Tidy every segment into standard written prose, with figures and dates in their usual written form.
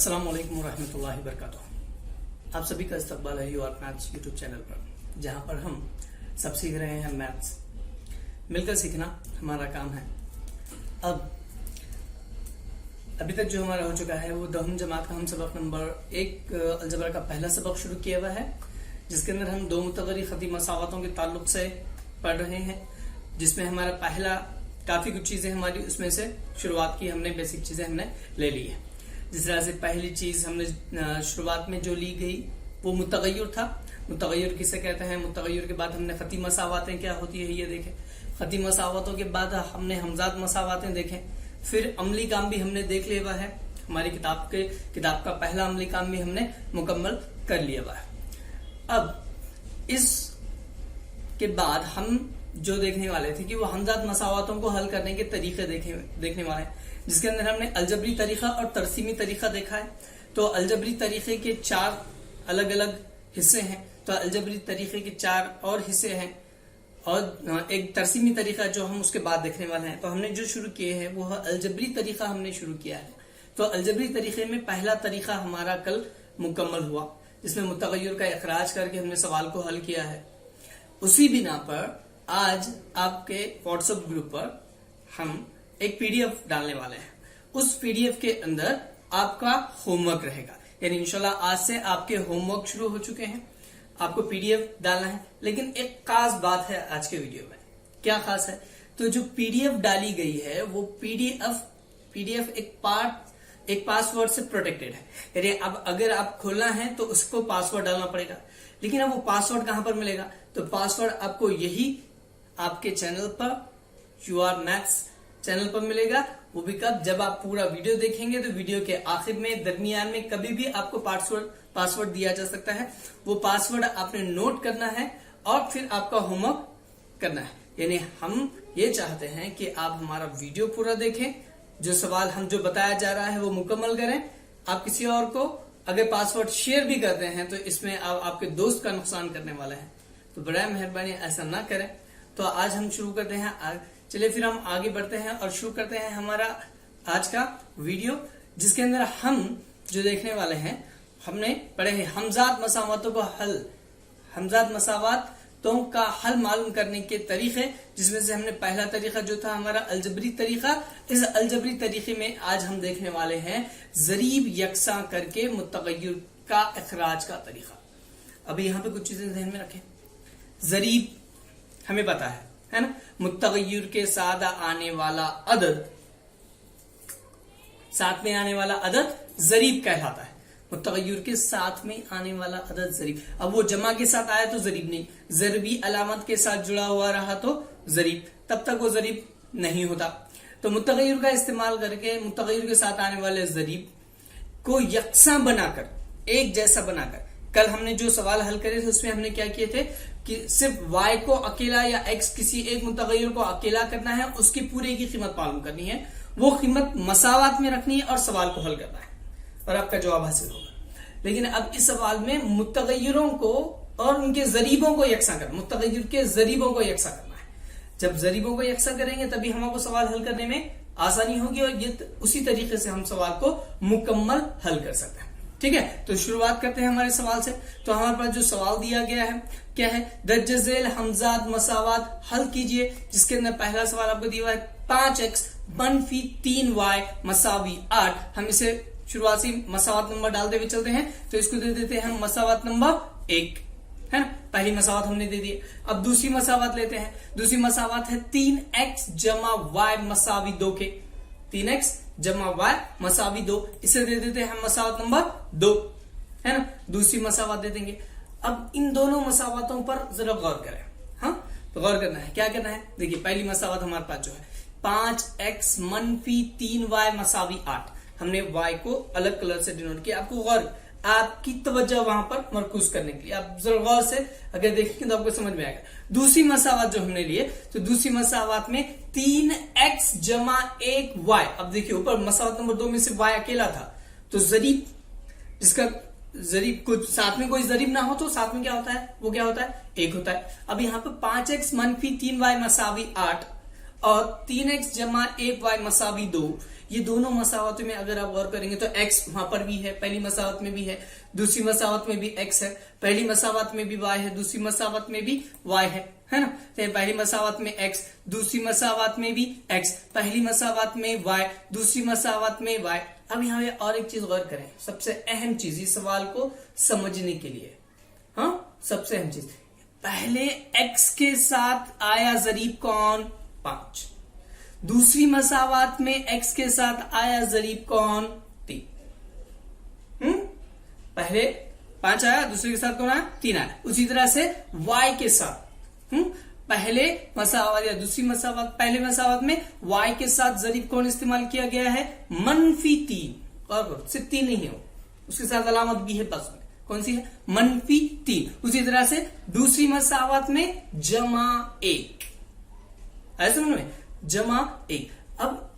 अस्सलाम वालेकुम वरहमतुल्लाहि वबरकातुहू। आप सभी का इस्तकबाल है you are maths YouTube channel पर, जहां पर हम सब सीख रहे हैं मैथ्स। मिलकर सीखना हमारा काम है। अभी तक जो हमारा हो चुका है वो 10वीं जमात का हम सबक नंबर 1 अलजबरा का पहला सबक शुरू किया हुआ है, जिसके अंदर हम दो मुतगरी खती मसावतों के ताल्लुक से पढ़ रहे हैं, जिसमें हमारा पहला काफी कुछ चीजें हमारी उसमें से शुरुआत की हमने, बेसिक चीजें हमने ले ली है। जिस तरह से पहली चीज हमने शुरुआत में जो ली गई वो मुतगय्यर था। मुतगय्यर किसे कहते हैं? मुतगय्यर के बाद हमने खती मसावतें क्या होती है ये देखें। खती मसावतों के बाद हमने हमजाद मसावतें देखें। फिर अमली काम भी हमने देख लिया हुआ है। हमारी किताब का पहला अमली काम भी हमने मुकम्मल कर लिया हुआ है। अब इस के बाद हम जो देखने वाले थे कि वो हमजाद मसावतों को हल करने के तरीके देखने वाले हैं, जिसके अंदर हमने अलजबरी तरीका और तरसीमी तरीका देखा है। तो अलजबरी तरीके के 4 अलग अलग हिस्से हैं, तो अलजबरी तरीके के 4 और हिस्से हैं और एक तरसीमी तरीका जो हम उसके बाद देखने वाले हैं। तो हमने जो शुरू किए हैं वो अलजबरी तरीका हमने शुरू किया है। तो अलजबरी तरीके में पहला तरीका हमारा कल मुकम्मल हुआ, जिसमें मुतगय्यर का इखराज करके हमने सवाल को हल किया है। उसी बिना पर आज आपके व्हाट्सएप ग्रुप पर हम एक पीडीएफ डालने वाले हैं। उस पीडीएफ के अंदर आपका होमवर्क रहेगा, यानी इंशाल्लाह आज से आपके होमवर्क शुरू हो चुके हैं। आपको पीडीएफ डालना है, लेकिन एक खास बात है आज के वीडियो में। क्या खास है? तो जो पीडीएफ डाली गई है वो पीडीएफ एक पासवर्ड से प्रोटेक्टेड है, यानी अब अगर आप खोलना है तो उसको पासवर्ड डालना पड़ेगा। लेकिन अब वो पासवर्ड कहां पर मिलेगा? तो पासवर्ड आपको यही आपके चैनल पर, यू आर मैथ्स चैनल पर मिलेगा। वो भी कब? जब आप पूरा वीडियो देखेंगे। तो वीडियो के आखिर में, दरमियान में कभी भी आपको पासवर्ड दिया जा सकता है। वो पासवर्ड आपने नोट करना है और फिर आपका होमवर्क करना है। यानी हम ये चाहते हैं कि आप हमारा वीडियो पूरा देखें, जो सवाल हम जो बताया जा रहा है वो मुकम्मल करें। आप किसी और को अगर पासवर्ड शेयर भी करते हैं तो इसमें आप आपके दोस्त का नुकसान करने वाले हैं। तो बड़ा मेहरबानी ऐसा ना करें। तो आज हम शुरू करते हैं। चलिए फिर हम आगे बढ़ते हैं और शुरू करते हैं हमारा आज का वीडियो, जिसके अंदर हम जो देखने वाले हैं, हमने पढ़े हैं हमजाद मसावतों को हल, हमजाद मसावतों का हल मालूम करने के तरीके, जिसमें से हमने पहला तरीका जो था हमारा अलजबरी तरीका। इस अलजबरी तरीके में आज हम देखने वाले हैं जरीब यकसा करके मुतगय्यर का इखराज का तरीका। अभी यहाँ पे कुछ चीजें ध्यान में रखें। जरीब हमें पता है ना, मुतगय्यर के साथ आने वाला अदद, साथ में आने वाला अदद जरीब कहलाता है। मुतगय्यर के साथ में आने वाला अदद जरीब। अब वो जमा के साथ आया तो जरीब नहीं, जरबी अलामत के साथ जुड़ा हुआ रहा तो जरीब, तब तक वो जरीब नहीं होता। तो मुतगय्यर का इस्तेमाल करके मुतगय्यर के साथ आने वाले जरीब को यकसा बनाकर, एक जैसा बनाकर, कल हमने जो सवाल हल करे थे उसमें हमने क्या किए थे कि सिर्फ y को अकेला या x किसी एक मुतगय्यर को अकेला करना है, उसकी पूरे की कीमत मालूम करनी है, वो कीमत मसावत में रखनी है और सवाल को हल करना है और आपका जवाब हासिल होगा। लेकिन अब इस सवाल में मुतगय्यरों को और उनके जरीबों को यकसा करना, मुतगय्यर के जरीबों को यकसा करना है। जब जरीबों को यकसा करेंगे तभी हमको सवाल हल करने में आसानी होगी और ये उसी तरीके से हम सवाल को मुकम्मल हल कर सकते हैं। ठीक है, तो शुरुआत करते हैं हमारे सवाल से। तो हमारे पास जो सवाल दिया गया है क्या है? दर्ज झेल हमजाद मसावत हल कीजिए, जिसके अंदर पहला सवाल आपको दिया हुआ है 5x मनफी 3y मसावी 8। हम इसे शुरुआती मसावत नंबर डालते हुए चलते हैं, तो इसको दे देते हैं हम मसावत नंबर 1, है ना। पहली मसावत हमने दे दी। अब दूसरी मसावत लेते हैं। दूसरी मसावत है 3x जमा y मसावी 2 के, 3x जमा y मसावी 2, इसे दे देते हैं हम मसावत नंबर 2, है ना। दूसरी मसावत दे देंगे। अब इन दोनों मसावतों पर जरा गौर करें। हाँ, तो गौर करना है। क्या करना है? देखिए पहली मसावत हमारे पास जो है 5x मनफी 3y मसावी 8। हमने y को अलग कलर से डिनोट किया। आपको गौर, आपकी तवज्जो वहां पर मरकूज करने के लिए आप जरा गौर से अगर देखेंगे तो आपको समझ में आएगा। दूसरी मसावत जो हमने लिए, तो दूसरी मसावत में 3x जमा 1y। अब देखिए ऊपर मसावत नंबर 2 में से y अकेला था, तो जरीब, जिसका जरीब कुछ साथ में कोई जरीब ना हो तो साथ में क्या होता है? वो क्या होता है? 1 होता है। अब यहाँ पे 5x मनफी 3y मसावी 8 और 3x जमा 1y मसावी 2, ये दोनों मसावतों में अगर आप गौर करेंगे तो x वहां पर भी है, पहली मसावत में भी है, दूसरी मसावत में भी x है, पहली मसावत में भी y है, दूसरी मसावत में भी y है ना। तो पहली मसावत में x, दूसरी मसावत में भी x, पहली मसावत में y, दूसरी मसावत में y। अब यहाँ पे और एक चीज गौर करें, सबसे अहम चीज इस सवाल को समझने के लिए, हाँ सबसे अहम चीज, पहले x के साथ आया जरीब कौन? 5। दूसरी मसावत में x के साथ आया जरीब कौन? 3। पहले 5 आया, दूसरे के साथ कौन आया? 3 आया। उसी तरह से y के साथ पहले मसावत या दूसरी मसावत, पहले मसावत में y के साथ जरीब कौन इस्तेमाल किया गया है? -3। और सिर्फ 3 नहीं है, उसके साथ अलामत भी है बस में, कौन सी है? -3। उसी तरह से दूसरी मसावत में +1, ऐसे समझ में, +1। अब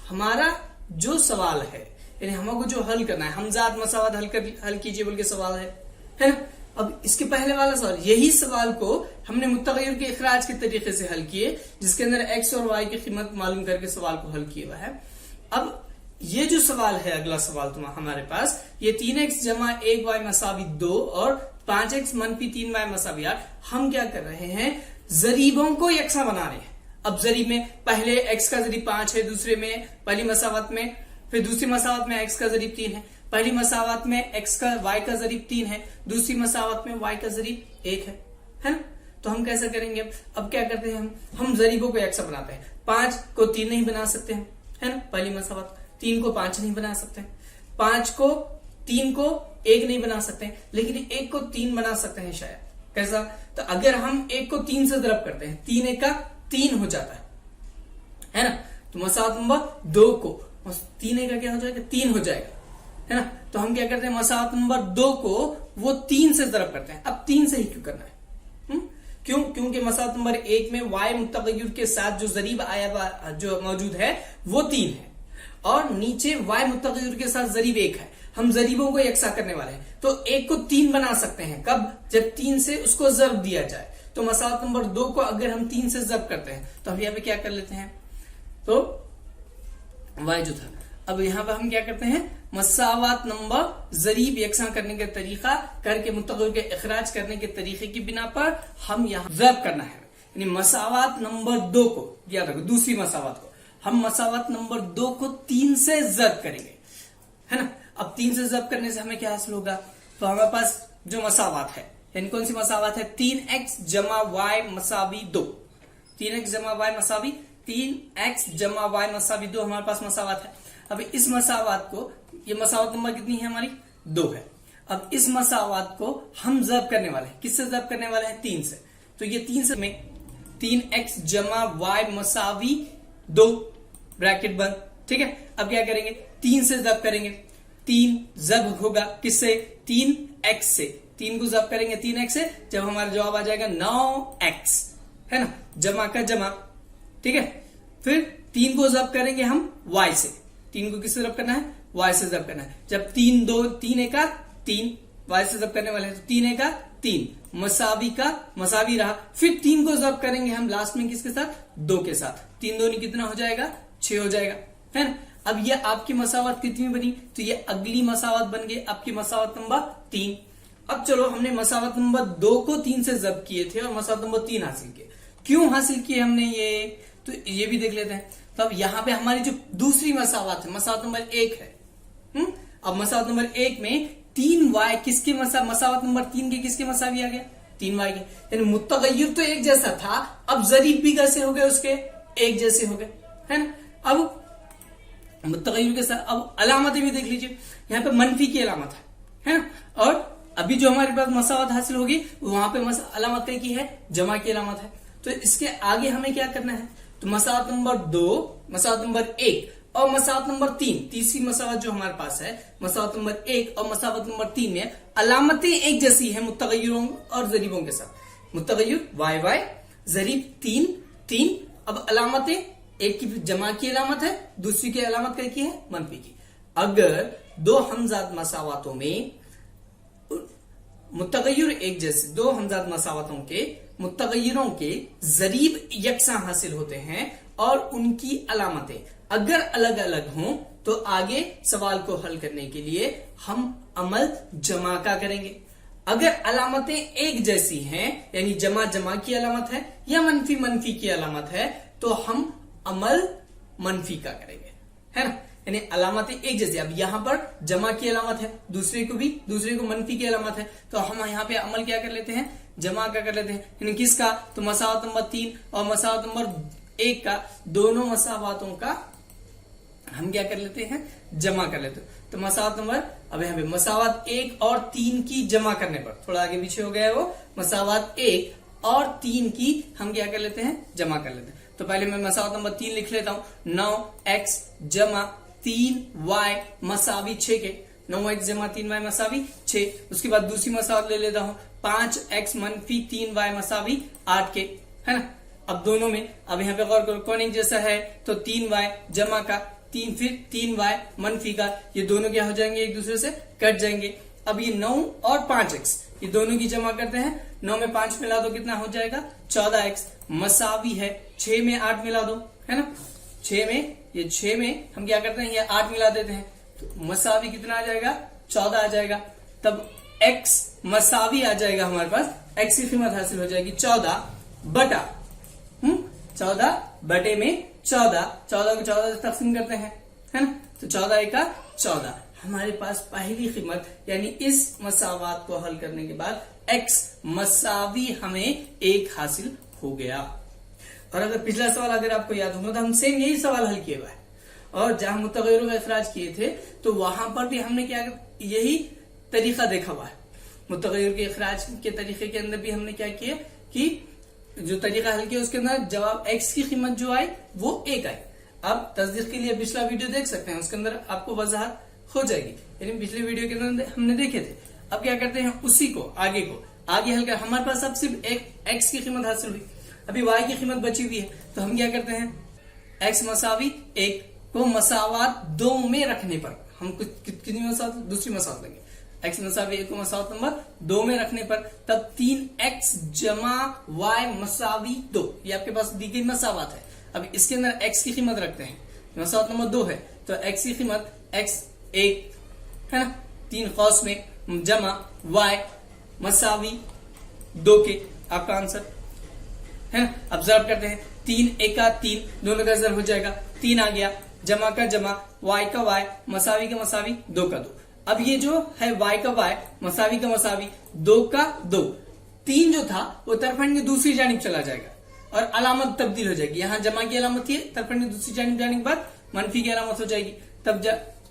हमारा जो सवाल है, यानी हमको जो हल करना है, हमजाद मसावत हल कीजिए बोल के सवाल है ना। अब इसके पहले वाला सवाल, यही सवाल को हमने मुतगय्यर के इखराज के तरीके से हल किए, जिसके अंदर x और y की कीमत मालूम करके सवाल को हल किया हुआ है। अब ये जो सवाल है, अगला सवाल हमारे पास, ये 3x जमा 1y मसावी 2 और 5x - 3y मसावी 8। हम क्या कर रहे हैं? जरीबों को यकसा बना रहे हैं। अब जरीब में पहले x का जरीब 5 है, दूसरे में पहली मसावत में, फिर दूसरी मसावत में x का जरीब 3 है, पहली मसावत में y का जरीब 3 है, दूसरी मसावत में y का जरीब 1 है ना। तो हम कैसे करेंगे? अब क्या करते हैं, हम जरीबों को यकसा बनाते हैं। 5 को 3 नहीं बना सकते हैं, है ना, पहली मसावत। 3 को 5 नहीं बना सकते, 5 को 3 को 1 नहीं बना सकते, लेकिन 1 को 3 बना सकते हैं शायद। कैसा? तो अगर हम 1 को 3 से ضرب करते हैं, 3 1 का 3 हो जाता है ना। तो मसावत नंबर 2 को 3 1 का क्या हो जाएगा? 3 हो जाएगा, है ना। तो हम क्या करते हैं? मसावत नंबर 2 को वो 3 से ضرب करते हैं। अब 3 से ही क्यों करना है? क्यों? क्योंकि मसावत नंबर 1 में y मुतगय्यर के साथ जो जरीब आया जो मौजूद है वो 3 है, और नीचे y मुतगय्यर के साथ जरीब 1 है। हम जरीबों को यकसा करने वाले हैं, तो 1 को 3 बना सकते हैं। कब? जब 3 से उसको ज़र्ब दिया जाए। तो मसावत नंबर 2 को अगर हम 3 से ज़र्ब करते हैं, तो हम यहाँ पे क्या कर लेते हैं? तो y जो था, अब यहाँ पे हम क्या करते हैं? मसावत नंबर जरीब यकसा करने का तरीका करके मुतगय्यर के इखराज करने के तरीके की बिना पर हम यहाँ ज़र्ब करना है। यानी मसावत नंबर 2 को, याद रखो, दूसरी मसावत को हम मसावत नंबर 2 को 3 से ज़र्ब करेंगे, है ना। अब 3 से ज़र्ब करने से हमें क्या हासिल होगा? तो हमारे पास जो मसावत है, यानी कौन सी मसावत है? 3x जमा y मसावी 2। 3x जमा y मसावी 3x जमा y मसावी 2 हमारे पास मसावत है। अब इस मसावत को, ये मसावत नंबर कितनी है हमारी? 2 है। अब इस मसावत को हम ज़र्ब करने वाले हैं। किससे ज़र्ब करने वाले हैं? 3 से। तो ये 3 से में 3x जमा y मसावी 2 ब्रैकेट बंद, ठीक है। अब क्या करेंगे? 3 से ज़र्ब करेंगे, 3 ज़र्ब होगा किससे? 3x से। 3 को ज़र्ब करेंगे 3x से, जब हमारा जवाब आ जाएगा 9x, है ना, जमा का जमा, ठीक है। फिर 3 को ज़र्ब करेंगे हम y से। 3 को किससे ज़र्ब करना है? y से ज़र्ब करना है। जब 3 2 3 1 का 3 y से ज़र्ब करने वाले हैं, तो 3 1 का 3 मसावी का मसावी रहा। फिर 3 को ज़र्ब करेंगे हम लास्ट में किसके साथ? 2 के साथ। 3 2 कितना हो जाएगा? 6 हो जाएगा, है ना। अब ये आपकी मसावत कितनी बनी? तो ये अगली मसावत बन गई आपकी मसावत नंबर 3। अब चलो, हमने मसावत नंबर 2 को 3 से ज़र्ब किए थे और मसावत नंबर 3 हासिल किए। क्यों हासिल किए हमने ये? तो ये भी देख लेते हैं। तो अब यहाँ पे हमारी जो दूसरी मसावत है, मसावत नंबर 1 है। अब मसावत नंबर 1 में 3y किसके मसावत नंबर 3 के किसके मसावी आ गया? 3y के। यानी मुतगय्यर तो एक जैसा था, अब जरीब भी कैसे हो गए? उसके एक जैसे हो गए, है ना। अब मुतगय्यर के साथ अब अलामतें भी देख लीजिए, यहाँ पे मनफी की अलामत है ना। और अभी जो हमारे पास मसावत हासिल होगी वहां पे अलामत की है? जमा की अलामत है। तो इसके आगे हमें क्या करना है? तो मसावत नंबर 2, मसावत नंबर 1 और मसावत नंबर 3, तीसरी मसावत जो हमारे पास है, मसावत नंबर 1 और मसावत नंबर 3 में अलामतें एक जैसी है मुतगय्यरों और जरीबों के साथ। मुतगय्यर y y, जरीब 3 3। अब अलामतें, एक की जमा की अलामत है, दूसरी की अलामत क्या की है? मनफी की। अगर 2 हमजाद मसावतों में मुतगय्यर एक जैसे, 2 हमजाद मसावतों के मुतगय्यरों के जरीब यकसा हासिल होते हैं और उनकी अलामतें अगर अलग अलग हों तो आगे सवाल को हल करने के लिए हम अमल जमा का करेंगे। अगर अलामतें एक जैसी हैं, यानी जमा जमा की अलामत है या मनफी मनफी की अलामत है, तो हम अमल मनफी का करेंगे, है ना। यानी अलामतें एक जैसी, अब यहां पर जमा की अलामत है, दूसरे को मनफी की अलामत है, तो हम यहां पे अमल क्या कर लेते हैं, जमा का कर लेते हैं। यानी किसका, तो मसावत नंबर 3 और मसावत नंबर 1 का, दोनों मसावतों का हम क्या कर लेते हैं, जमा कर लेते हैं। तो मसावत नंबर, अब यहाँ पे मसावत 1 और 3 की जमा करने पर, थोड़ा आगे पीछे हो गया है वो, मसावत 1 और 3 की हम क्या कर लेते हैं, जमा कर लेते हैं। तो पहले मैं मसावत नंबर 3 लिख लेता हूं, 9x जमा 3y मसावी 6 के, 9x जमा 3y मसावी 6। उसके बाद दूसरी मसावत ले लेता हूं, 5x मनफी 3y मसावी 8 के, है ना। अब दोनों में, अब यहाँ पे गौर करो कौन एक जैसा है, तो 3y जमा का 3 फिर 3y मनफी का, ये दोनों क्या हो जाएंगे, एक दूसरे से कट जाएंगे। अब ये 9 और 5x ये दोनों की जमा करते हैं, 9 में 5 मिला दो कितना हो जाएगा, 14x मसावी है 6 में 8 मिला दो, है ना। 6 में हम क्या करते हैं, ये 8 मिला देते हैं, तो मसावी कितना आ जाएगा, 14 आ जाएगा। तब x मसावी आ जाएगा हमारे पास, x की कीमत हासिल हो जाएगी 14 बटा 14 बटे में 14 को 14 से तकसीम करते हैं, है ना। तो 14 का 14, हमारे पास पहली कीमत, यानी इस मसावात को हल करने के बाद x मसावी हमें 1 हासिल हो गया। और अगर पिछला सवाल अगर आपको याद होगा तो हम सेम यही सवाल हल किया हुआ है, और जहां मुतगय्यरों का इखराज किए थे तो वहां पर भी हमने क्या, यही तरीका देखा हुआ है। मुतगय्यर के इखराज के तरीके के अंदर भी हमने क्या किया कि जो तरीका हल किया उसके अंदर जवाब x की कीमत जो आई वो 1 आई। अब तस्दीक के लिए पिछला वीडियो देख सकते हैं, उसके अंदर आपको वजाहत हो जाएगी, यानी पिछले वीडियो के अंदर हमने देखे थे। अब क्या करते हैं, उसी को आगे हल कर, हमारे पास अब सिर्फ एक x की कीमत हासिल हुई, अभी y की कीमत बची हुई है, तो हम क्या करते हैं, x मसावी 1 को मसावत 2 में रखने पर, हम कितनी मसावत, दूसरी मसावत लेंगे, x मसावी 1 को मसावत नंबर 2 में रखने पर, तब 3x जमा y मसावी 2, ये आपके पास दी गई मसावत है। अब इसके अंदर x की कीमत रखते हैं, मसावत नंबर 2 है, तो x की कीमत x1 है ना, 3 कौस में जमा y मसावी 2 के, आपका आंसर है ना। अब ज़रब करते हैं, 3 एका 3, दोनों का ज़रब हो जाएगा, 3 आ गया, जमा का जमा, y का y मसावी का मसावी 2 का 2। अब ये जो है y का y मसावी का मसावी 2 का 2, 3 जो था वो तरफंड की दूसरी जानिब चला जाएगा और अलामत तब्दील हो जाएगी। यहाँ जमा की अलामत थी, तरफंड की दूसरी जानिब जाने के बाद मनफी की अलामत हो जाएगी, तब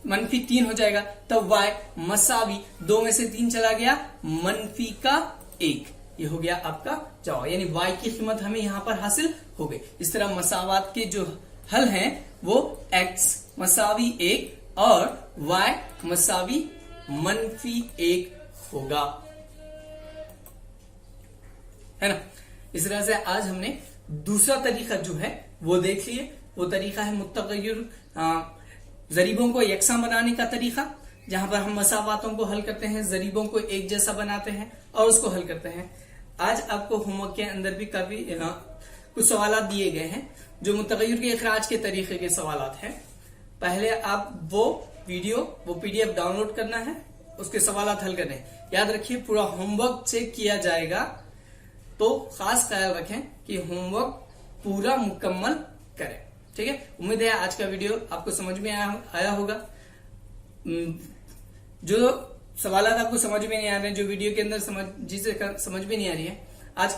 मनफी 3 हो जाएगा, तब y मसावी 2 में से 3 चला गया, मनफी का 1, ये हो गया आपका जवाब, यानी y की कीमत हमें यहाँ पर हासिल हो गई। इस तरह मसावात के जो हल हैं वो x मसावी 1 और y मसावी मनफी 1 होगा, है ना। इस तरह से आज हमने दूसरा तरीका जो है वो देख लिए, वो तरीका है मुतगय्यर जरीबों को यकसा बनाने का तरीका, जहां पर हम मसावातों को हल करते हैं, जरीबों को एक जैसा बनाते हैं और उसको हल करते हैं। आज आपको होमवर्क के अंदर भी काफी कुछ सवाल दिए गए हैं जो मुतगय्यर के इखराज के तरीके के सवाल हैं। पहले आप वो PDF डाउनलोड करना है, उसके सवाल हल करने हैं। याद रखिए पूरा होमवर्क चेक किया जाएगा, तो खास ख्याल रखें कि होमवर्क पूरा मुकम्मल करें, ठीक है। उम्मीद है आज का वीडियो आपको समझ में आया होगा। जो सवाल आपको समझ में नहीं आ रहे हैं, जो वीडियो के अंदर समझ में नहीं आ रही है, आज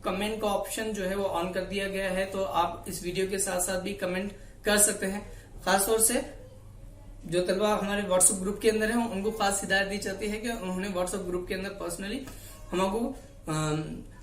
कमेंट का ऑप्शन जो है वो ऑन कर दिया गया है, तो आप इस वीडियो के साथ साथ भी कमेंट कर सकते हैं। खासतौर से जो तलबा हमारे व्हाट्सएप ग्रुप के अंदर हैं उनको खास हिदायत दी जाती है कि उन्होंने व्हाट्सएप ग्रुप के अंदर पर्सनली हमको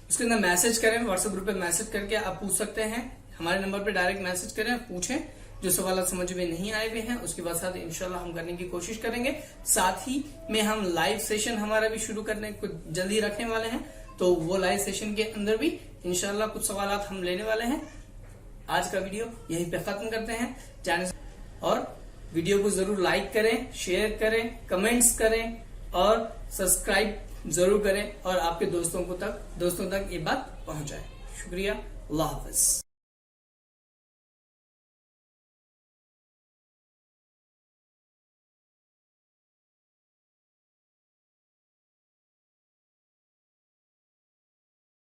उसके अंदर मैसेज करें, व्हाट्सएप ग्रुप पे मैसेज करके आप पूछ सकते हैं, हमारे नंबर पे डायरेक्ट मैसेज करें, पूछें जो सवाल समझ में नहीं आए हुए हैं, उसके बाद साथ इंशाल्लाह हम करने की कोशिश करेंगे। साथ ही में हम लाइव सेशन हमारा भी शुरू करने को जल्दी रखने वाले हैं, तो वो लाइव सेशन के अंदर भी इंशाल्लाह कुछ सवाल हम लेने वाले हैं। आज का वीडियो यहीं पे खत्म करते हैं, जाने और वीडियो को जरूर लाइक करें, शेयर करें, कमेंट्स करें और सब्सक्राइब जरूर करें और आपके दोस्तों तक ये बात पहुंचाएं। शुक्रिया, अल्लाह हाफिज।